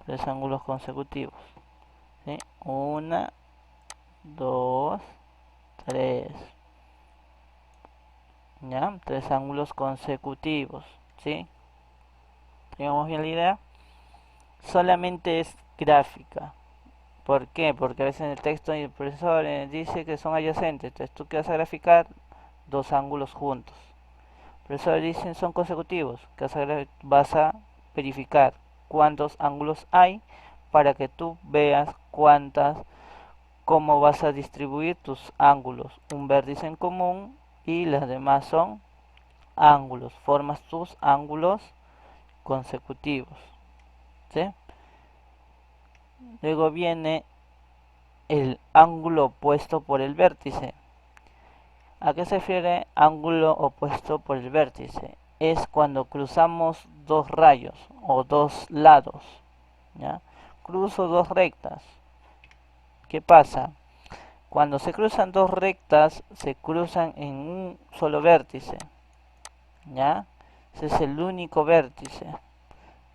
Tres ángulos consecutivos, ¿sí? Una, dos, tres, ¿ya? Tres ángulos consecutivos, ¿sí? ¿Tenemos bien la idea? Solamente es gráfica. ¿Por qué? Porque a veces en el texto el profesor dice que son adyacentes. Entonces tú que vas a graficar dos ángulos juntos. El profesor dice son consecutivos. Que vas a verificar cuántos ángulos hay para que tú veas cómo vas a distribuir tus ángulos. Un vértice en común y las demás son ángulos. Formas tus ángulos consecutivos, ¿sí? Luego viene el ángulo opuesto por el vértice. ¿A qué se refiere ángulo opuesto por el vértice? Es cuando cruzamos dos rayos o dos lados, ¿ya? Cruzo dos rectas. ¿Qué pasa? Cuando se cruzan dos rectas, se cruzan en un solo vértice, ¿ya? Ese es el único vértice,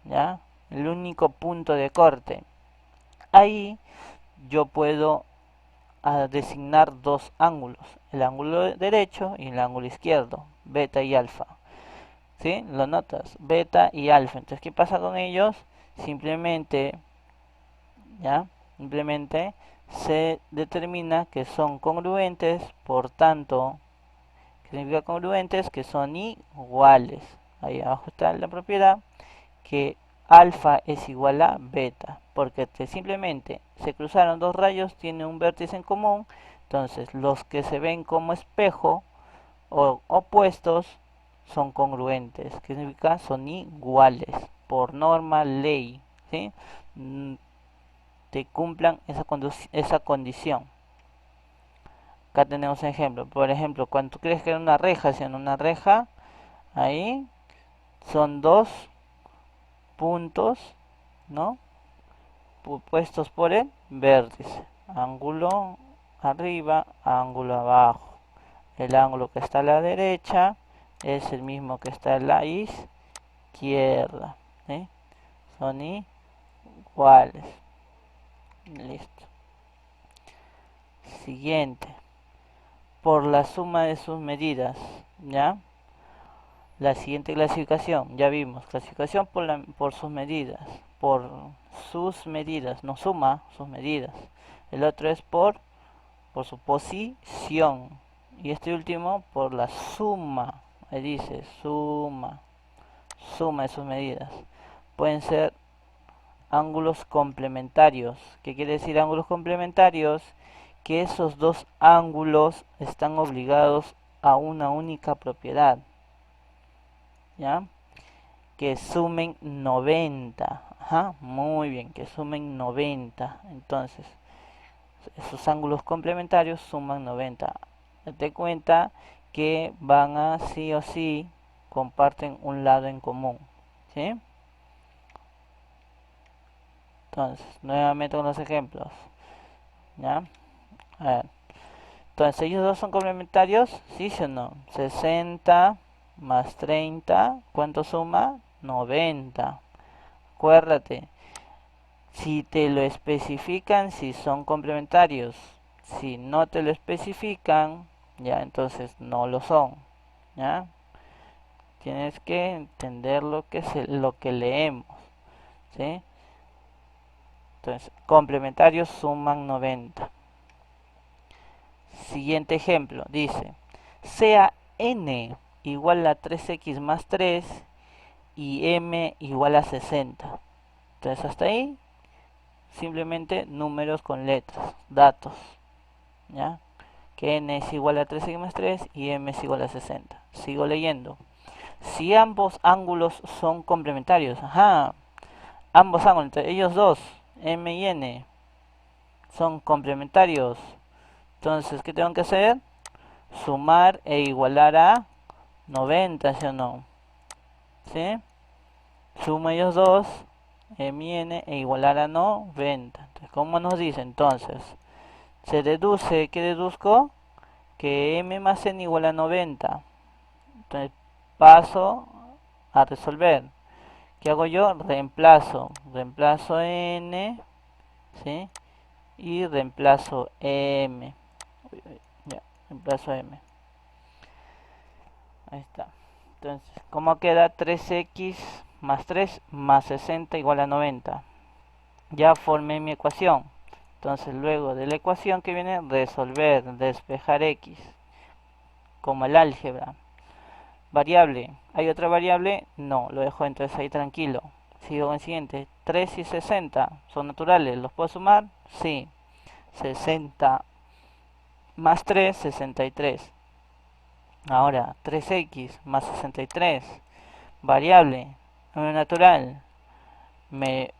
¿ya? El único punto de corte. Ahí yo puedo designar dos ángulos, el ángulo derecho y el ángulo izquierdo, beta y alfa. ¿Sí? Lo notas, beta y alfa. Entonces, ¿qué pasa con ellos? Simplemente, ¿ya? Simplemente se determina que son congruentes, por tanto, ¿qué significa congruentes? Que son iguales. Ahí abajo está la propiedad que alfa es igual a beta, porque simplemente se cruzaron dos rayos, tiene un vértice en común, entonces los que se ven como espejo o opuestos son congruentes, que significa son iguales, por norma, ley, ¿sí? Te cumplan esa condición. Acá tenemos un ejemplo, por ejemplo, cuando tú crees que era una reja, si en una reja, ahí son dos puntos, ¿no? Puestos por el vértice. Ángulo arriba, ángulo abajo. El ángulo que está a la derecha es el mismo que está a la izquierda. ¿Sí? Son iguales. Listo. Siguiente. Por la suma de sus medidas. ¿Ya? La siguiente clasificación, ya vimos, clasificación por sus medidas, no suma sus medidas. El otro es por su posición. Y este último por la suma, ahí dice, suma de sus medidas. Pueden ser ángulos complementarios. ¿Qué quiere decir ángulos complementarios? Que esos dos ángulos están obligados a una única propiedad. ¿Ya? Que sumen 90. Ajá, muy bien, que sumen 90. Entonces, esos ángulos complementarios suman 90. Date cuenta que van a sí o sí comparten un lado en común. ¿Sí? Entonces, nuevamente con los ejemplos. ¿Ya? A ver. Entonces, ¿ellos dos son complementarios? Sí, sí o no. 60 más 30, ¿cuánto suma? 90. Acuérdate, si te lo especifican, si son complementarios. Si no te lo especifican, ya entonces no lo son. ¿Ya? Tienes que entender lo que leemos. ¿Sí? Entonces, complementarios suman 90. Siguiente ejemplo, dice, sea n igual a 3x más 3 y m igual a 60. Entonces hasta ahí, simplemente números con letras, datos, ¿ya? Que n es igual a 3x más 3 y m es igual a 60. Sigo leyendo. Si ambos ángulos son complementarios, ambos ángulos, entre ellos dos, m y n, son complementarios. Entonces, ¿qué tengo que hacer? Sumar e igualar a 90, ¿sí o no? ¿Sí? Suma ellos dos, m y n, e igualar a 90. Entonces, ¿cómo nos dice entonces? Se deduce, ¿qué deduzco? Que m más n igual a 90. Entonces, paso a resolver. ¿Qué hago yo? Reemplazo n, ¿sí? Y reemplazo m. Ya, reemplazo m. Ahí está. Entonces, ¿cómo queda? 3x más 3 más 60 igual a 90. Ya formé mi ecuación. Entonces, luego de la ecuación que viene, resolver, despejar x, como el álgebra. Variable. ¿Hay otra variable? No, lo dejo entonces ahí tranquilo. Sigo con el siguiente. 3 y 60 son naturales. ¿Los puedo sumar? Sí. 60 más 3, 63. Ahora, 3x más 63. Variable. Número natural. Me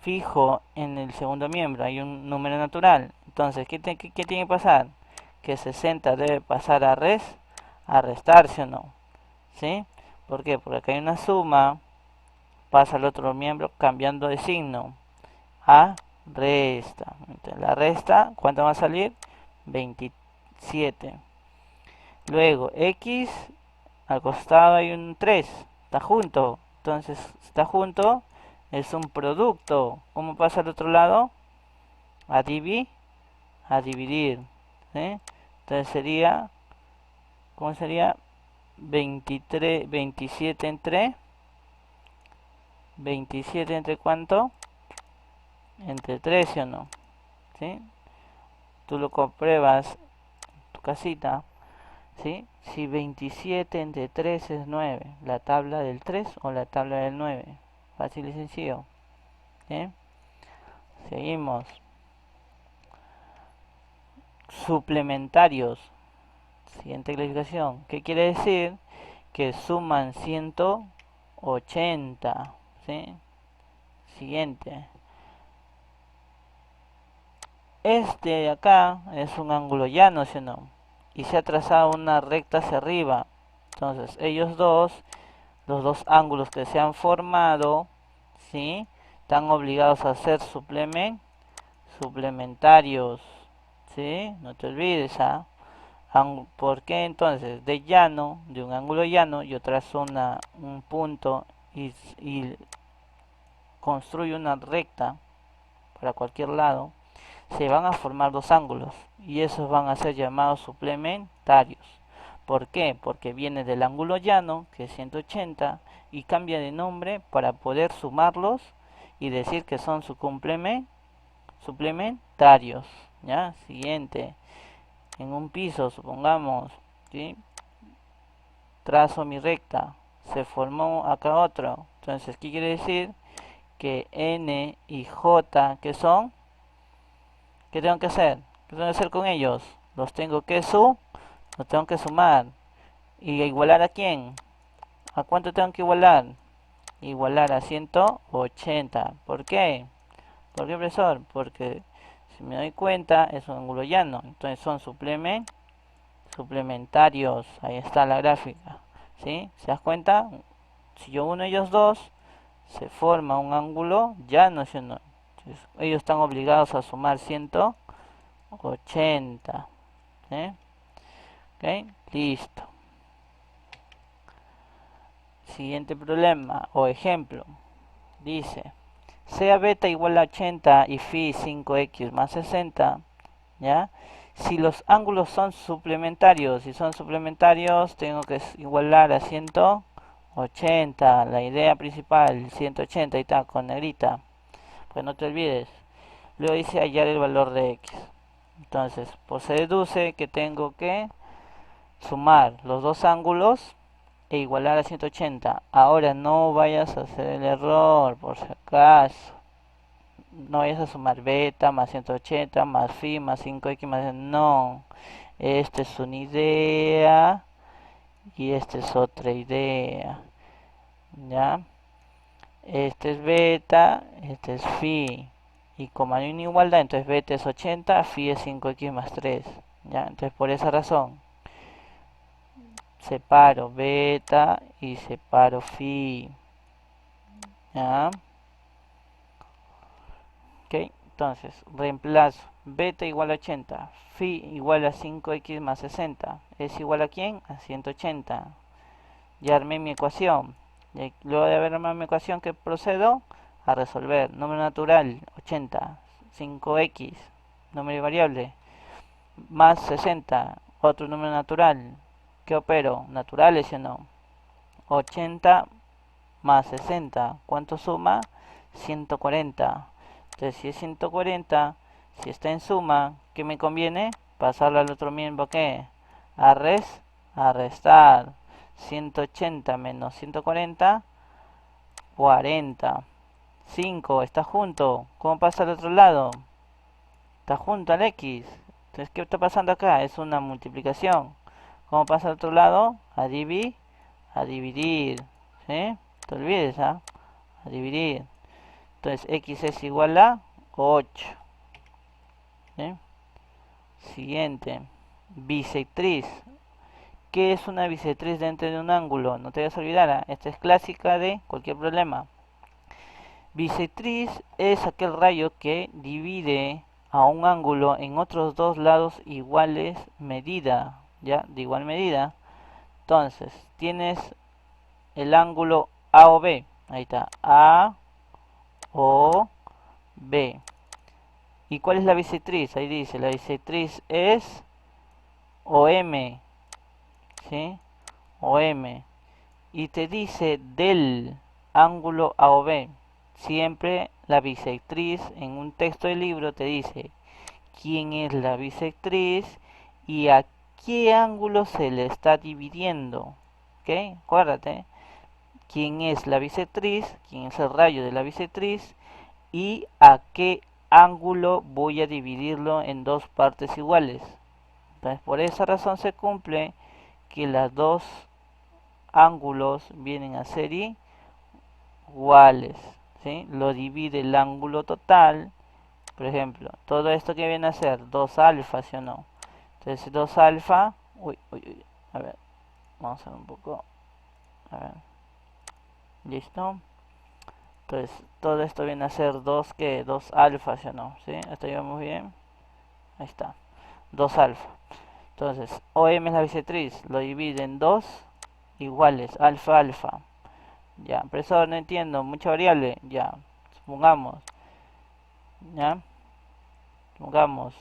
fijo en el segundo miembro. Hay un número natural. Entonces, ¿qué tiene que pasar? Que 60 debe pasar a restar, ¿sí o no? ¿Sí? ¿Por qué? Porque acá hay una suma, pasa al otro miembro cambiando de signo. A resta. Entonces, la resta, ¿cuánto va a salir? 27. Luego, X, al costado hay un 3. Está junto. Entonces, está junto, es un producto. ¿Cómo pasa al otro lado? A dividir. ¿Sí? Entonces sería, ¿cómo sería? 23, 27 entre cuánto? Entre 3, ¿sí o no? ¿Sí? Tú lo compruebas en tu casita, ¿sí? Si 27 entre 3 es 9, la tabla del 3 o la tabla del 9. Fácil y sencillo. ¿Sí? Seguimos. Suplementarios. Siguiente clasificación. ¿Qué quiere decir? Que suman 180. ¿Sí? Siguiente. Este de acá es un ángulo llano, ¿sí o no? Y se ha trazado una recta hacia arriba. Entonces, ellos dos, los dos ángulos que se han formado, ¿sí? Están obligados a ser suplementarios, ¿sí? No te olvides, ¿ah? ¿Por qué entonces? De llano, de un ángulo llano, yo trazo un punto y construyo una recta para cualquier lado, se van a formar dos ángulos y esos van a ser llamados suplementarios. ¿Por qué? Porque viene del ángulo llano, que es 180, y cambia de nombre para poder sumarlos y decir que son suplementarios. ¿Ya? Siguiente. En un piso, supongamos, ¿sí? Trazo mi recta, se formó acá otro. Entonces, ¿qué quiere decir? Que N y J, ¿qué son? ¿Qué tengo que hacer? ¿Qué tengo que hacer con ellos? Los tengo que sumar. ¿Y igualar a quién? ¿A cuánto tengo que igualar? Igualar a 180. ¿Por qué? ¿Por qué, profesor? Porque si me doy cuenta es un ángulo llano. Entonces son suplementarios. Ahí está la gráfica. ¿Sí? ¿Se das cuenta? Si yo uno ellos dos, se forma un ángulo llano, ¿sí o no? Ellos están obligados a sumar 180. ¿Sí? Ok, listo. Siguiente problema o ejemplo. Dice, sea beta igual a 80 y phi 5x más 60, ¿ya? Si los ángulos son suplementarios, si son suplementarios, tengo que igualar a 180. La idea principal, 180, y está con negrita. Pues no te olvides. Luego dice hallar el valor de x. Entonces, pues se deduce que tengo que sumar los dos ángulos e igualar a 180. Ahora no vayas a hacer el error, por si acaso. No vayas a sumar beta más 180 más phi más 5x más... No. Esta es una idea y esta es otra idea. ¿Ya? Este es beta, este es phi. Y como hay una igualdad, entonces beta es 80, phi es 5x más 3. ¿Ya? Entonces por esa razón separo beta y separo phi. ¿Ya? Ok, entonces reemplazo beta igual a 80, phi igual a 5x más 60. ¿Es igual a quién? A 180. Ya armé mi ecuación. Y luego de haber armado mi ecuación, ¿qué procedo? A resolver. Número natural, 80. 5x, número variable, más 60, otro número natural. ¿Qué opero? Naturales, ¿sí o no? 80 más 60, ¿cuánto suma? 140. Entonces, si es 140, si está en suma, ¿qué me conviene? Pasarlo al otro miembro, ¿qué? A restar. 180 menos 140, 40. 5, ¿está junto? ¿Cómo pasa al otro lado? Está junto al x. Entonces, ¿qué está pasando acá? Es una multiplicación. ¿Cómo pasa al otro lado? A dividir. ¿Sí? Te olvides, ¿ah? A dividir. Entonces, x es igual a 8. ¿Sí? Siguiente. Bisectriz. ¿Qué es una bisectriz dentro de un ángulo? No te vayas a olvidar, ¿ah? Esta es clásica de cualquier problema. Bisectriz es aquel rayo que divide a un ángulo en otros dos lados iguales medida, ¿ya? De igual medida. Entonces, tienes el ángulo A o B. Ahí está, A o B. ¿Y cuál es la bisectriz? Ahí dice, la bisectriz es OM, ¿sí? OM. Y te dice del ángulo A o B. Siempre la bisectriz en un texto de libro te dice quién es la bisectriz y a qué ángulo se le está dividiendo. ¿Ok? Acuérdate. Quién es la bisectriz, quién es el rayo de la bisectriz y a qué ángulo voy a dividirlo en dos partes iguales. Entonces, por esa razón se cumple que los dos ángulos vienen a ser iguales. ¿Sí? Lo divide el ángulo total. Por ejemplo, todo esto que viene a ser 2 alfa, ¿sí o no? Entonces 2 alfa, a ver, vamos a ver un poco, a ver, listo. Entonces todo esto viene a ser 2 que 2 alfa, ¿sí o no? ¿Sí? Hasta ahí vamos bien. Ahí está, 2 alfa. Entonces OM es la bisectriz, lo divide en 2 iguales, alfa alfa. Ya, profesor, no entiendo, mucha variable, ya, supongamos, ya, supongamos,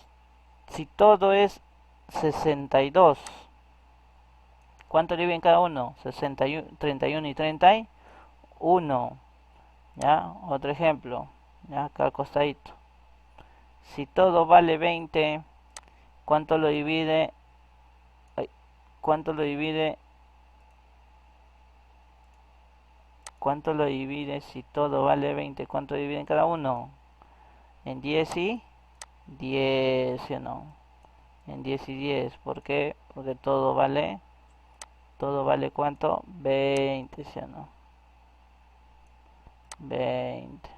si todo es 62, ¿cuánto dividen cada uno? 61, 31 y 31. ¿Ya? Otro ejemplo. ¿Ya? Acá al costadito. Si todo vale 20, ¿cuánto lo divide? Ay, ¿cuánto lo divide? ¿Cuánto lo divide si todo vale 20? ¿Cuánto dividen cada uno? En 10 y 10, ¿sí o no? En 10 y 10. ¿Por qué? Porque todo vale ¿cuánto? 20, ¿sí o no? 20.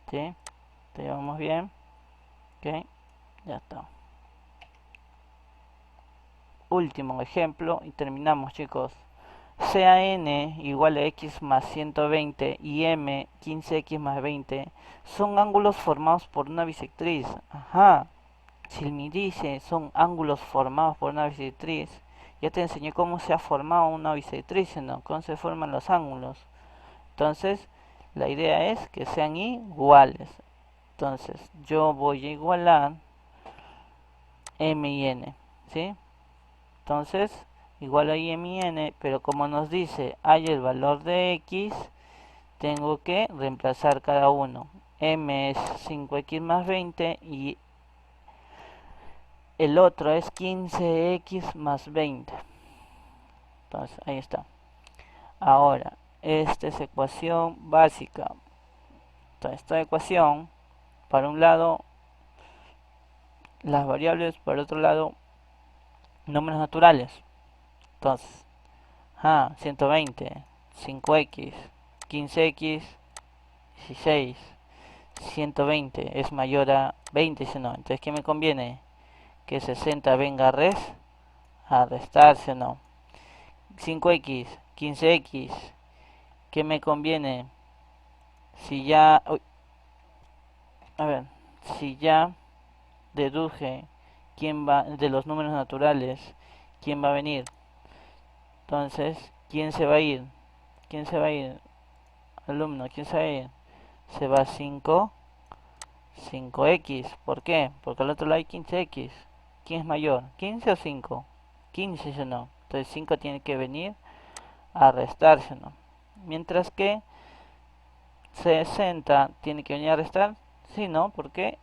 ¿Sí? ¿Te llevamos bien? Ok, ya está. Último ejemplo y terminamos, chicos. sea n igual a x más 120 y m 15x más 20 son ángulos formados por una bisectriz. Ajá, si me dice son ángulos formados por una bisectriz, ya te enseñé cómo se ha formado una bisectriz, ¿no? Cómo se forman los ángulos. Entonces, la idea es que sean iguales. Entonces, yo voy a igualar m y n, ¿sí? Entonces, igual a m y n, pero como nos dice hay el valor de x, tengo que reemplazar cada uno. M es 5x más 20 y el otro es 15x más 20. Entonces, ahí está. Ahora, esta es ecuación básica. Entonces, esta ecuación, para un lado, las variables, para otro lado, números naturales. Entonces, 120, 5x, 15x, 16, 120 es mayor a 20, si no. Entonces, ¿qué me conviene? Que 60 venga a restarse o no. 5x, 15x, ¿qué me conviene? Si ya, a ver, si ya deduje quién va de los números naturales, quién va a venir. Entonces, ¿quién se va a ir? ¿Quién se va a ir? Alumno, ¿quién se va a ir? Se va 5x. ¿Por qué? Porque al otro lado hay 15x. ¿Quién es mayor? ¿15 o 5? 15 yo no. Entonces 5 tiene que venir a restarse, ¿no? Mientras que 60 tiene que venir a restar. Sí, ¿no? Porque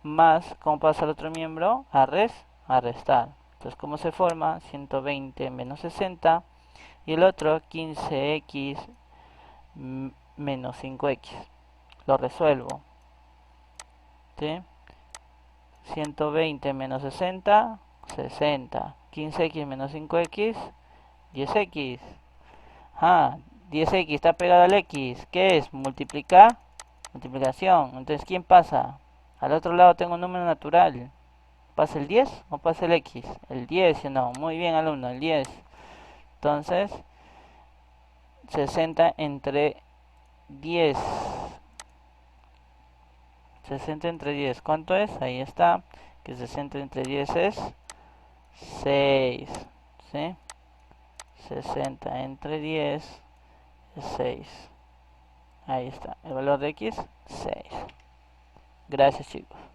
más, ¿cómo pasa el otro miembro? A restar. Entonces, ¿cómo se forma? 120 menos 60. Y el otro 15x menos 5x. Lo resuelvo. ¿Sí? 120 menos 60, 60. 15x menos 5x, 10x. 10x está pegado al x. ¿Qué es? Multiplicación. Entonces, ¿quién pasa? Al otro lado tengo un número natural. ¿Pasa el 10 o pasa el x? El 10, ¿sí? No. Muy bien, alumno, el 10. Entonces, 60 entre 10. 60 entre 10. ¿Cuánto es? Ahí está. Que 60 entre 10 es 6. ¿Sí? 60 entre 10 es 6. Ahí está. El valor de x, 6. Gracias, chicos.